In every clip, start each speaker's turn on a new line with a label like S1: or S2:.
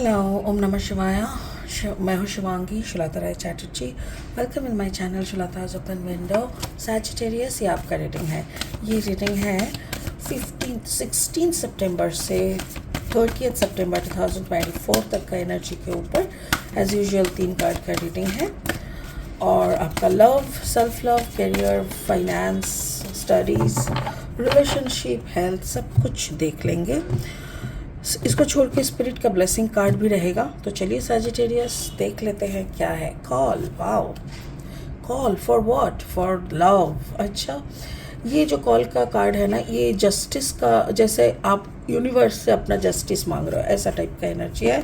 S1: Hello, ओम नमः शिवाय। मैं हूँ Shivangi Shulata Rai Chatterjee. Welcome in my channel Shulata's open window. Sagittarius ये आपका रीडिंग है। ये रीडिंग है 16 सितंबर से 30 सितंबर 2024 तक का एनर्जी के ऊपर। एज यूजुअल 3 कार्ड का रीडिंग है और आपका love, self love, career, finance, studies, relationship, health सब कुछ देख लेंगे। इसको छोड़ के स्पिरिट का ब्लेसिंग कार्ड भी रहेगा। तो चलिए सैजिटेरियस देख लेते हैं क्या है। Call, wow, call for what? For love. अच्छा, ये जो कॉल का कार्ड है ना, ये जस्टिस का, जैसे आप यूनिवर्स से अपना जस्टिस मांग रहे हो, ऐसा टाइप का एनर्जी है।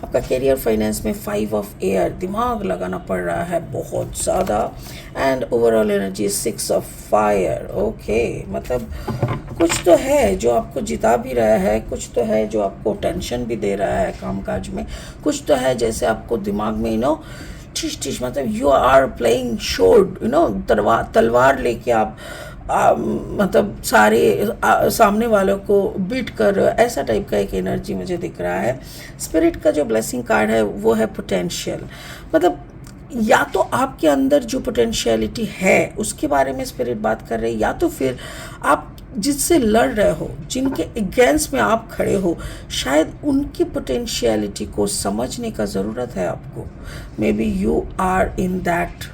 S1: आपका करियर, फाइनेंस में 5 ऑफ एयर, दिमाग लगाना पड़ रहा है बहुत ज़्यादा। And overall energy 6 of fire. Okay, मतलब कुछ तो है जो आपको जिता भी रहा है, कुछ तो है जो आपको टेंशन भी दे रहा है कामकाज में, कुछ तो है जैसे आपको दिमाग में ठिश मतलब यू आर प्लेइंग शोर्ड, तलवार लेके आप मतलब सारे सामने वालों को बीट कर रहे हो, ऐसा टाइप का एक एनर्जी मुझे दिख रहा है। स्पिरिट का जो ब्लेसिंग कार्ड है वो है पोटेंशियल। मतलब या तो आपके अंदर जो पोटेंशियलिटी है उसके बारे में स्पिरिट बात कर रहे हैं, या तो फिर आप जिससे लड़ रहे हो, जिनके अगेंस्ट में आप खड़े हो, शायद उनकी पोटेंशियलिटी को समझने का ज़रूरत है आपको। Maybe you are in that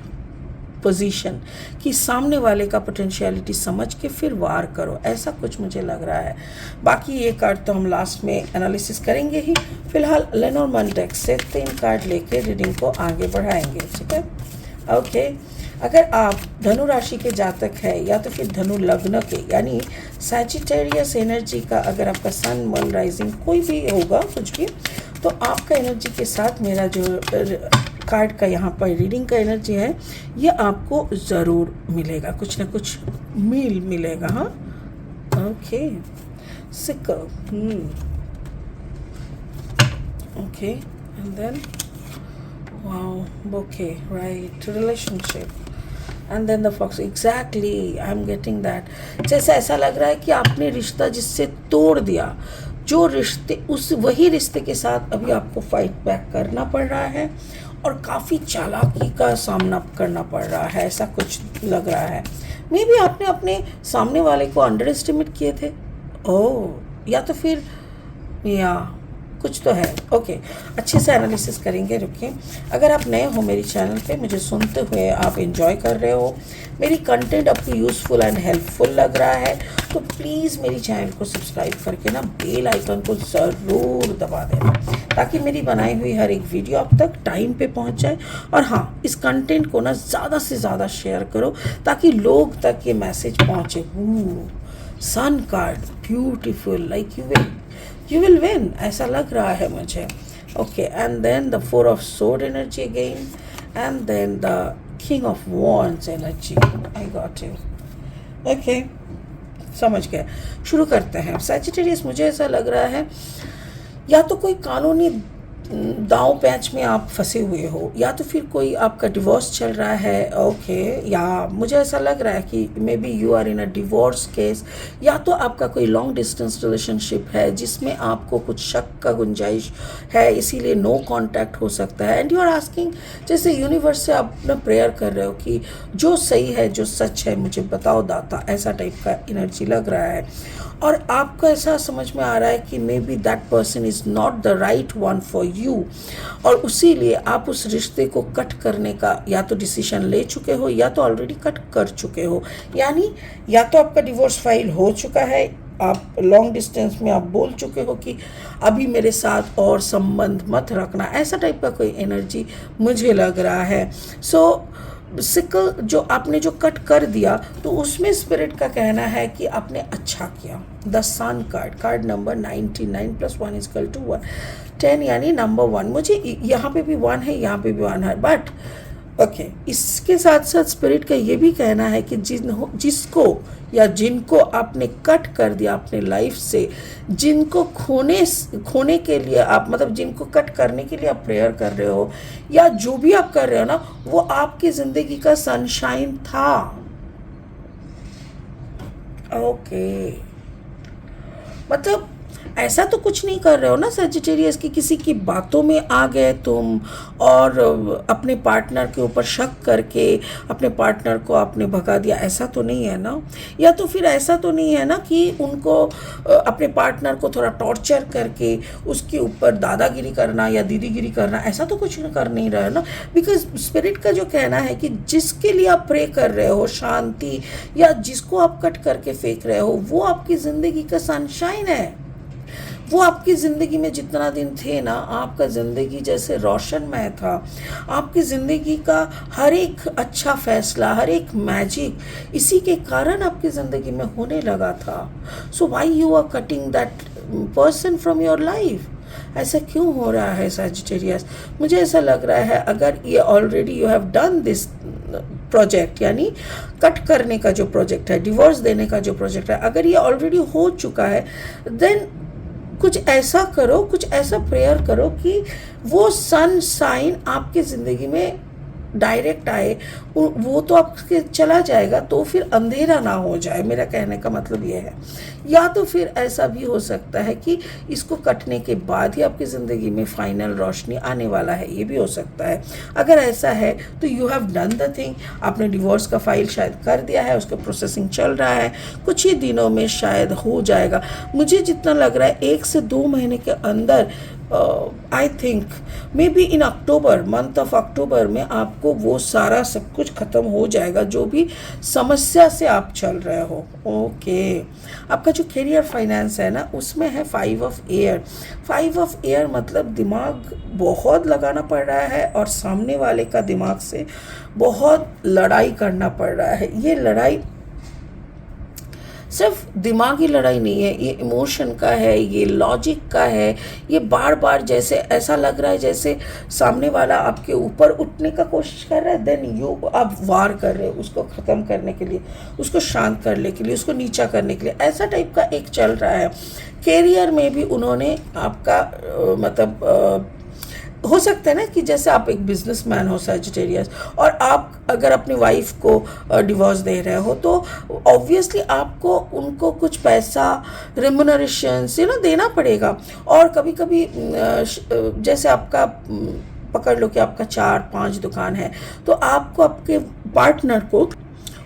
S1: position कि सामने वाले का पोटेंशियलिटी समझ के फिर वार करो, ऐसा कुछ मुझे लग रहा है। बाकी ये कार्ड तो हम लास्ट में एनालिसिस करेंगे ही। फिलहाल लेनोर्मैन डेक से 3 कार्ड लेके रीडिंग को आगे बढ़ाएंगे, ठीक है? ओके, अगर आप धनु राशि के जातक है या तो फिर धनु लग्न के, यानी सैजिटेरियस एनर्जी का, अगर आपका सन, मून, राइजिंग कोई भी होगा कुछ भी, तो आपका एनर्जी के साथ मेरा जो कार्ड का यहाँ पर रीडिंग का एनर्जी है, ये आपको ज़रूर मिलेगा, कुछ ना कुछ मील मिलेगा। हाँ, okay, sickle, okay, and then wow, bouquet, right, relationship, and then the fox. Exactly, I am getting that. जैसे ऐसा लग रहा है कि आपने रिश्ता जिससे तोड़ दिया, जो रिश्ते, उस वही रिश्ते के साथ अभी आपको फाइट बैक करना पड़ रहा है और काफ़ी चालाकी का सामना करना पड़ रहा है, ऐसा कुछ लग रहा है। मे बी आपने अपने सामने वाले को अंडर एस्टिमेट किए थे, ओह, या तो फिर या कुछ तो है। ओके, अच्छे से एनालिसिस करेंगे, रुकिए। अगर आप नए हो मेरी चैनल पे, मुझे सुनते हुए आप एंजॉय कर रहे हो, मेरी कंटेंट आपको यूज़फुल एंड हेल्पफुल लग रहा है, तो प्लीज़ मेरी चैनल को सब्सक्राइब करके ना बेल आइकन को ज़रूर दबा देना, ताकि मेरी बनाई हुई हर एक वीडियो आप तक टाइम पे पहुंच जाए। और हाँ, इस कंटेंट को ना ज़्यादा से ज़्यादा शेयर करो ताकि लोग तक ये मैसेज पहुँचे। Sun card beautiful, like you will win, ऐसा लग रहा है मुझे। Okay, and then the 4 of sword energy again, and then the king of wands energy. I got you. Okay, समझ गए। शुरू करते हैं। सैजिटेरियस, मुझे ऐसा लग रहा है या तो कोई कानूनी दांव पैच में आप फंसे हुए हो, या तो फिर कोई आपका डिवोर्स चल रहा है। ओके, या मुझे ऐसा लग रहा है कि maybe you are in a divorce case, या तो आपका कोई लॉन्ग डिस्टेंस रिलेशनशिप है जिसमें आपको कुछ शक का गुंजाइश है, इसीलिए नो कांटेक्ट हो सकता है। एंड यू आर आस्किंग, जैसे यूनिवर्स से आप अपना प्रेयर कर रहे हो कि जो सही है, जो सच है, मुझे बताओ दाता, ऐसा टाइप का एनर्जी लग रहा है। और आपको ऐसा समझ में आ रहा है कि may be that person is not the right one for you, और उसीलिए आप उस रिश्ते को कट करने का या तो डिसीजन ले चुके हो या तो ऑलरेडी कट कर चुके हो। यानी या तो आपका डिवोर्स फाइल हो चुका है, आप लॉन्ग डिस्टेंस में आप बोल चुके हो कि अभी मेरे साथ और संबंध मत रखना, ऐसा टाइप का कोई एनर्जी मुझे लग रहा है। सो सिकल जो आपने जो कट कर दिया, तो उसमें स्पिरिट का कहना है कि आपने अच्छा किया। The sun card, card number 99 + 1 = 1, 10 यानी नंबर 1। मुझे यहाँ पे भी 1 है, यहाँ पे भी 1 है, बट ओके, इसके साथ साथ स्पिरिट का ये भी कहना है कि जिसको या जिनको आपने कट कर दिया अपने लाइफ से, जिनको खोने के लिए आप, मतलब जिनको कट करने के लिए आप प्रेयर कर रहे हो, या जो भी आप कर रहे हो ना, वो आपकी ज़िंदगी का सनशाइन था। ओके, मतलब ऐसा तो कुछ नहीं कर रहे हो ना सजिटेरियस की किसी की बातों में आ गए तुम और अपने पार्टनर के ऊपर शक करके अपने पार्टनर को आपने भगा दिया, ऐसा तो नहीं है ना। या तो फिर ऐसा तो नहीं है ना कि उनको अपने पार्टनर को थोड़ा टॉर्चर करके उसके ऊपर दादागिरी करना या दीदीगिरी करना, ऐसा तो कुछ कर नहीं रहा है ना। बिकॉज स्पिरिट का जो कहना है कि जिसके लिए आप प्रे कर रहे हो शांति, या जिसको आप कट करके फेंक रहे हो, वो आपकी ज़िंदगी का सनशाइन है। वो आपकी ज़िंदगी में जितना दिन थे ना, आपका ज़िंदगी जैसे रोशनमय था। आपकी ज़िंदगी का हर एक अच्छा फैसला, हर एक मैजिक इसी के कारण आपकी ज़िंदगी में होने लगा था। So why you are cutting that person from your life? ऐसा क्यों हो रहा है सजिटेरियस? मुझे ऐसा लग रहा है अगर ये already you have done this project, यानी कट करने का जो प्रोजेक्ट है, डिवोर्स देने का जो प्रोजेक्ट है, अगर ये ऑलरेडी हो चुका है, देन कुछ ऐसा करो, कुछ ऐसा प्रेयर करो कि वो सन साइन आपकी ज़िंदगी में डायरेक्ट आए। वो तो आपके चला जाएगा तो फिर अंधेरा ना हो जाए, मेरा कहने का मतलब ये है। या तो फिर ऐसा भी हो सकता है कि इसको कटने के बाद ही आपकी ज़िंदगी में फाइनल रोशनी आने वाला है, ये भी हो सकता है। अगर ऐसा है तो you have done the thing, आपने डिवोर्स का फाइल शायद कर दिया है, उसका प्रोसेसिंग चल रहा है, कुछ ही दिनों में शायद हो जाएगा। मुझे जितना लग रहा है 1 से 2 महीने के अंदर, I think may be in October, month of October में आपको वो सारा सब कुछ ख़त्म हो जाएगा जो भी समस्या से आप चल रहे हो। ओके, आपका जो करियर फाइनेंस है ना, उसमें है 5 ऑफ एयर। 5 ऑफ एयर मतलब दिमाग बहुत लगाना पड़ रहा है और सामने वाले का दिमाग से बहुत लड़ाई करना पड़ रहा है। ये लड़ाई सिर्फ दिमागी लड़ाई नहीं है, ये इमोशन का है, ये लॉजिक का है। ये बार बार जैसे ऐसा लग रहा है जैसे सामने वाला आपके ऊपर उठने का कोशिश कर रहा है, देन आप वार कर रहे हो उसको ख़त्म करने के लिए, उसको शांत करने के लिए, उसको नीचा करने के लिए, ऐसा टाइप का एक चल रहा है। कैरियर में भी उन्होंने आपका मतलब हो सकता है ना कि जैसे आप एक बिजनेसमैन हो सजिटेरियस, और आप अगर अपनी वाइफ को डिवोर्स दे रहे हो तो ऑब्वियसली आपको उनको कुछ पैसा रेम्युनरेशन देना पड़ेगा। और कभी कभी जैसे आपका पकड़ लो कि आपका 4-5 दुकान है, तो आपको आपके पार्टनर को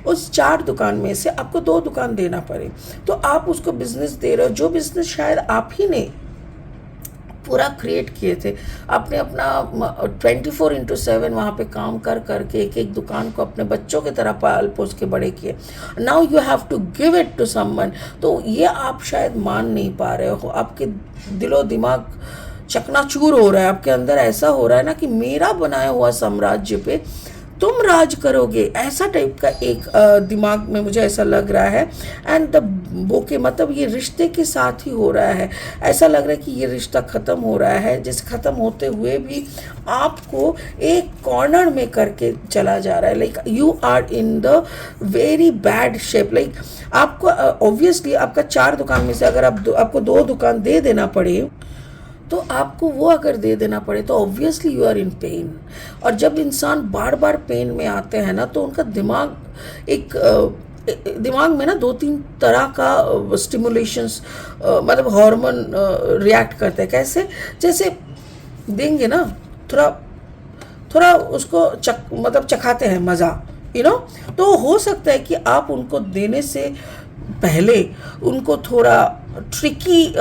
S1: उस 4 दुकान में से आपको 2 दुकान देना पड़े, तो आप उसको बिजनेस दे रहे हो, जो बिजनेस शायद आप ही ने पूरा क्रिएट किए थे। आपने अपना 24/7 वहाँ पे काम कर करके एक एक दुकान को अपने बच्चों की तरह पाल पोस के बड़े किए। Now you have to give it to someone. तो ये आप शायद मान नहीं पा रहे हो, आपके दिलो दिमाग चकनाचूर हो रहा है, आपके अंदर ऐसा हो रहा है ना कि मेरा बनाया हुआ साम्राज्य पे तुम राज करोगे, ऐसा टाइप का एक दिमाग में मुझे ऐसा लग रहा है। एंड द बोके मतलब ये रिश्ते के साथ ही हो रहा है। ऐसा लग रहा है कि ये रिश्ता ख़त्म हो रहा है, जैसे ख़त्म होते हुए भी आपको एक कॉर्नर में करके चला जा रहा है। Like you are in the very bad shape. Like आपको ऑब्वियसली आपका 4 दुकान में से अगर आपको 2 दुकान दे देना पड़े, तो आपको वो अगर दे देना पड़े तो obviously you are in pain. और जब इंसान बार बार पेन में आते हैं ना, तो उनका दिमाग में ना 2-3 तरह का स्टिमुलेशंस मतलब हार्मोन रिएक्ट करते हैं। कैसे? जैसे देंगे ना, थोड़ा उसको मतलब चखाते हैं मज़ा, तो हो सकता है कि आप उनको देने से पहले उनको थोड़ा ट्रिकी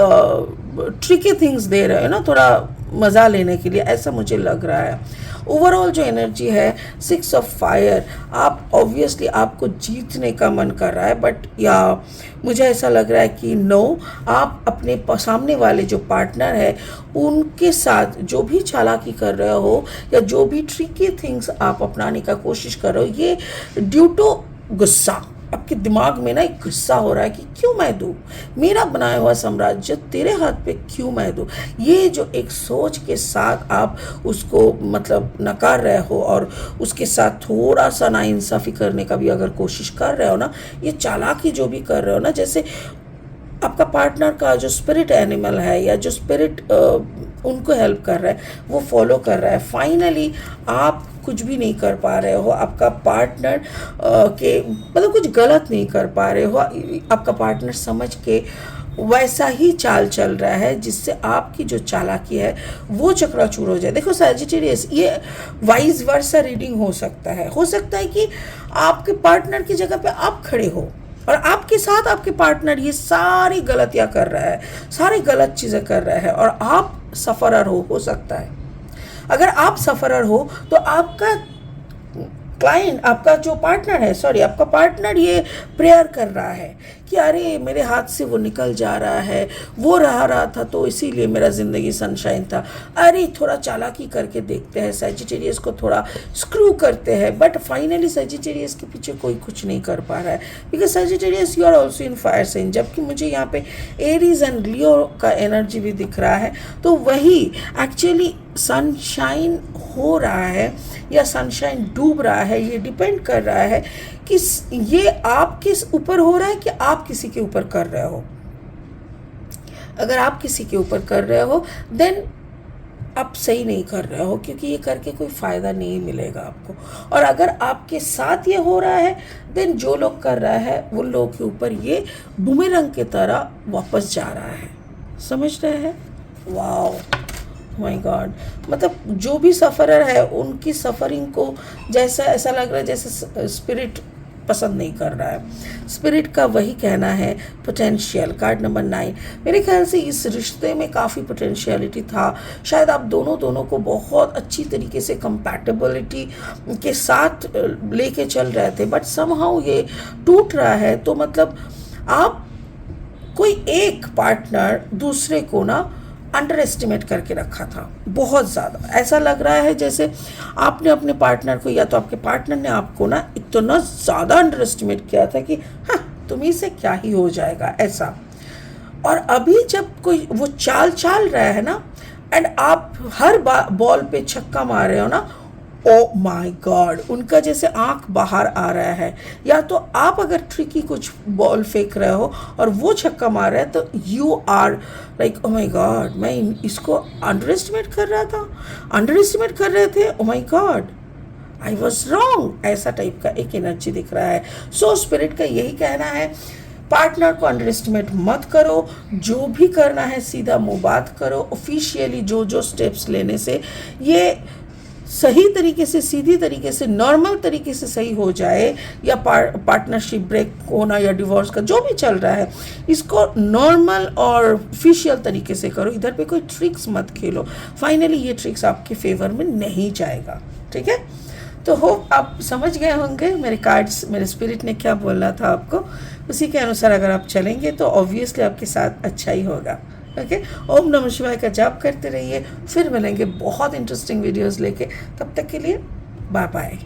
S1: थिंग्स दे रहे हो ना, थोड़ा मज़ा लेने के लिए, ऐसा मुझे लग रहा है। ओवरऑल जो एनर्जी है 6 ऑफ फायर, आप ऑब्वियसली आपको जीतने का मन कर रहा है, बट या मुझे ऐसा लग रहा है कि नो, आप अपने सामने वाले जो पार्टनर है उनके साथ जो भी चालाकी कर रहे हो या जो भी ट्रिकी थिंग्स आप अपनाने का कोशिश कर रहे हो, ये ड्यू टू गुस्सा। आपके दिमाग में ना एक गुस्सा हो रहा है कि क्यों मैं दूँ, मेरा बनाया हुआ साम्राज्य तेरे हाथ पे क्यों मैं दूँ। ये जो एक सोच के साथ आप उसको मतलब नकार रहे हो और उसके साथ थोड़ा सा नाइंसाफ़ी करने का भी अगर कोशिश कर रहे हो ना, ये चालाकी जो भी कर रहे हो ना, जैसे आपका पार्टनर का जो स्पिरिट एनिमल है या जो स्पिरिट उनको हेल्प कर रहा है, वो फॉलो कर रहा है। फाइनली आप कुछ भी नहीं कर पा रहे हो, आपका पार्टनर के मतलब कुछ गलत नहीं कर पा रहे हो, आपका पार्टनर समझ के वैसा ही चाल चल रहा है जिससे आपकी जो चालाकी है वो चकनाचूर हो जाए। देखो सजिटेरियस, ये वाइस वर्सा रीडिंग हो सकता है कि आपके पार्टनर की जगह पे आप खड़े हो और आपके साथ आपके पार्टनर ये सारी गलतियां कर रहा है, सारी गलत चीज़ें कर रहा है और आप सफरर हो सकता है। अगर आप सफरर हो तो आपका क्लाइंट, आपका जो पार्टनर है, सॉरी आपका पार्टनर ये प्रेयर कर रहा है कि अरे मेरे हाथ से वो निकल जा रहा है, वो रहा था तो इसीलिए मेरा ज़िंदगी सनशाइन था, अरे थोड़ा चालाकी करके देखते हैं, सजिटेरियस को थोड़ा स्क्रू करते हैं। बट फाइनली सजिटेरियस के पीछे कोई कुछ नहीं कर पा रहा है, because Sagittarius you are also in fire sign. जबकि मुझे यहाँ पे एरीज एंड लियो का एनर्जी भी दिख रहा है, तो वही एक्चुअली सनशाइन हो रहा है या सनशाइन डूब रहा है, ये डिपेंड कर रहा है कि ये आप किस ऊपर हो रहा है कि आप किसी के ऊपर कर रहे हो। अगर आप किसी के ऊपर कर रहे हो देन आप सही नहीं कर रहे हो, क्योंकि ये करके कोई फ़ायदा नहीं मिलेगा आपको। और अगर आपके साथ ये हो रहा है देन जो लोग कर रहा है उन लोगों के ऊपर ये बूमेरंग की तरह वापस जा रहा है। समझ रहे हैं? वाओ, माय गॉड, मतलब जो भी सफ़रर है उनकी सफ़रिंग को जैसा ऐसा लग रहा है जैसे स्पिरिट पसंद नहीं कर रहा है। स्पिरिट का वही कहना है पोटेंशियल, कार्ड नंबर 9। मेरे ख्याल से इस रिश्ते में काफ़ी पोटेंशियलिटी था, शायद आप दोनों को बहुत अच्छी तरीके से कंपैटिबिलिटी के साथ लेके चल रहे थे, बट समहाउ ये टूट रहा है। तो मतलब आप कोई एक पार्टनर दूसरे को ना अंडर एस्टिमेट करके रखा था बहुत ज़्यादा। ऐसा लग रहा है जैसे आपने अपने पार्टनर को, या तो आपके पार्टनर ने आपको ना इतना ज़्यादा अंडर एस्टिमेट किया था कि हाँ तुम्हीं से क्या ही हो जाएगा ऐसा। और अभी जब कोई वो चाल रहा है ना एंड आप हर बॉल पे छक्का मार रहे हो ना, ओ माय गॉड, उनका जैसे आंख बाहर आ रहा है। या तो आप अगर ट्रिकी कुछ बॉल फेंक रहे हो और वो छक्का मार रहा है तो you are like oh my god, मैं इसको अंडर एस्टिमेट कर रहा था, अंडर एस्टिमेट कर रहे थे, ओ my God I was wrong, ऐसा टाइप का एक एनर्जी दिख रहा है। सो स्पिरिट का यही कहना है पार्टनर को अंडर एस्टिमेट मत करो, जो भी करना है सीधा मुँह बात करो। ऑफिशियली जो स्टेप्स लेने से ये सही तरीके से, सीधी तरीके से, नॉर्मल तरीके से सही हो जाए, या पार्टनरशिप ब्रेक होना या डिवोर्स का जो भी चल रहा है इसको नॉर्मल और ऑफिशियल तरीके से करो। इधर पे कोई ट्रिक्स मत खेलो, फाइनली ये ट्रिक्स आपके फेवर में नहीं जाएगा। ठीक है, तो होप आप समझ गए होंगे मेरे कार्ड्स, मेरे स्पिरिट ने क्या बोलना था आपको, उसी के अनुसार अगर आप चलेंगे तो ऑब्वियसली आपके साथ अच्छा ही होगा। ओके, ओम नमः शिवाय का जाप करते रहिए, फिर मिलेंगे बहुत इंटरेस्टिंग वीडियोस लेके। तब तक के लिए बाय बाय।